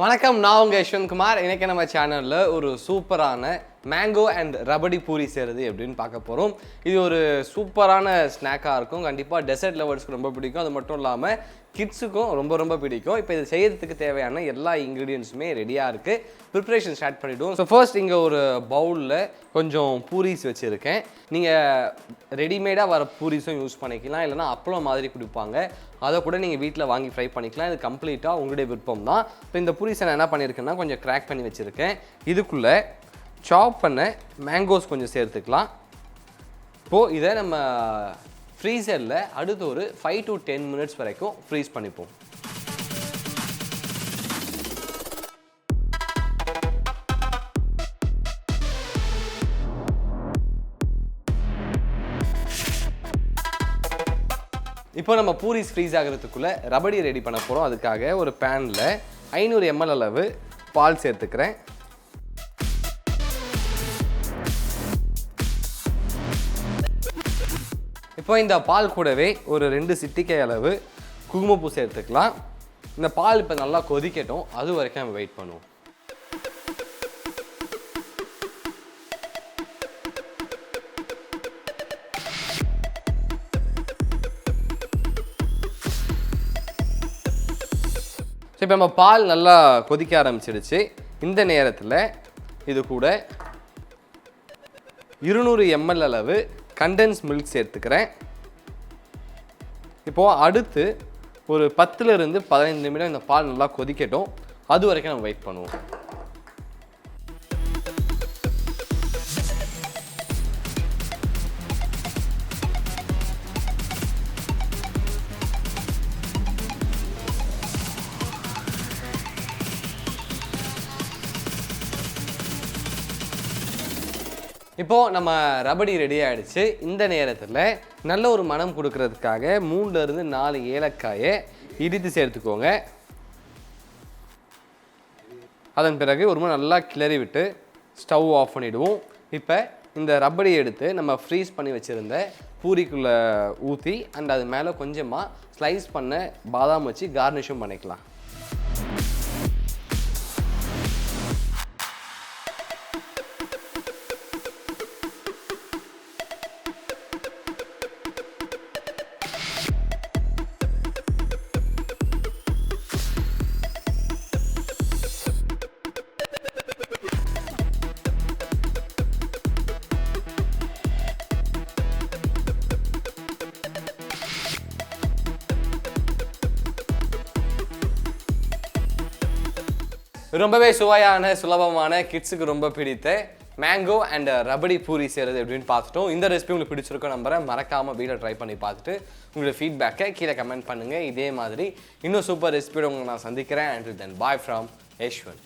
வணக்கம், நான் உங்கள் யஷ்வந்த் குமார். இன்றைக்கி நம்ம சேனலில் ஒரு சூப்பரான மேங்கோ அண்ட் ரபடி பூரி செய்கிறது எப்படின்னு பார்க்க போகிறோம். இது ஒரு சூப்பரான ஸ்நாக்காக இருக்கும். கண்டிப்பாக டெசர்ட் லவர்ஸ்க்கு ரொம்ப பிடிக்கும். அது மட்டும் இல்லாமல் கிட்ஸுக்கும் ரொம்ப பிடிக்கும். இப்போ இது செய்கிறதுக்கு தேவையான எல்லா இன்க்ரீடியன்ஸுமே ரெடியாக இருக்குது. ப்ரிப்ரேஷன் ஸ்டார்ட் பண்ணிவிடுவோம். ஸோ ஃபர்ஸ்ட் இங்கே ஒரு பவுலில் கொஞ்சம் பூரிஸ் வச்சுருக்கேன். நீங்கள் ரெடிமேடாக வர பூரிஸும் யூஸ் பண்ணிக்கலாம், இல்லைனா அப்பளம் மாதிரி கொடுப்பாங்க, அதை கூட நீங்கள் வீட்டில் வாங்கி ஃப்ரை பண்ணிக்கலாம். இது கம்ப்ளீட்டாக உங்களுடைய விருப்பம் தான். இப்போ இந்த பூரிஸை நான் என்ன பண்ணியிருக்கேன்னா கொஞ்சம் கிராக் பண்ணி வச்சுருக்கேன். இதுக்குள்ளே சாப் பண்ண மேங்கோஸ் கொஞ்சம் சேர்த்துக்கலாம். இப்போது இதை நம்ம ஃப்ரீசரில் அடுத்து ஒரு 5 to 10 minutes வரைக்கும் ஃப்ரீஸ் பண்ணிப்போம். இப்போ நம்ம பூரிஸ் ஃப்ரீஸ் ஆகிறதுக்குள்ளே ரபடி ரெடி பண்ண போகிறோம். அதுக்காக ஒரு பேனில் 500 ml அளவு பால் சேர்த்துக்கிறேன். இப்போ இந்த பால் கூடவே ஒரு 2 சிட்டிகை அளவு குங்குமப்பூ சேர்த்துக்கலாம். இந்த பால் இப்போ நல்லா கொதிக்கட்டும், அது வரைக்கும் நம்ம வெயிட் பண்ணுவோம். ஸோ இப்போ நம்ம பால் நல்லா கொதிக்க ஆரம்பிச்சிடுச்சு. இந்த நேரத்தில் இது கூட 200 ml அளவு கண்டென்ஸ் மில்க் சேர்த்துக்கிறேன். இப்போது அடுத்து ஒரு 10 to 15 நிமிடம் இந்த பால் நல்லா கொதிக்கட்டும், அது வரைக்கும் நம்ம வெயிட் பண்ணுவோம். இப்போது நம்ம ரபடி ரெடி ஆகிடுச்சு. இந்த நேரத்தில் நல்ல ஒரு மனம் கொடுக்கறதுக்காக 3 to 4 ஏலக்காயை இடித்து சேர்த்துக்கோங்க. அதன் பிறகு ஒரு முறை நல்லா கிளறி விட்டு ஸ்டவ் ஆஃப் பண்ணிவிடுவோம். இப்போ இந்த ரபடி எடுத்து நம்ம ஃப்ரீஸ் பண்ணி வச்சுருந்த பூரிக்குள்ளே ஊற்றி அண்ட் அது மேலே கொஞ்சமாக ஸ்லைஸ் பண்ண பாதாம் வச்சு கார்னிஷும் பண்ணிக்கலாம். ரொம்பவே சுவையான சுலபமான கிட்ஸுக்கு ரொம்ப பிடித்த மேங்கோ அண்ட் ரபடி பூரி செய்கிறது எப்படின்னு பார்த்துட்டோம். இந்த ரெசிபி உங்களுக்கு பிடிச்சிருக்கோம் நம்புறேன். மறக்காமல் வீடியோ ட்ரை பண்ணி பார்த்துட்டு உங்களோட ஃபீட்பேக்கை கீழே கமெண்ட் பண்ணுங்கள். இதே மாதிரி இன்னும் சூப்பர் ரெசிபியோட உங்களை நான் சந்திக்கிறேன். And then bye from Yashwant.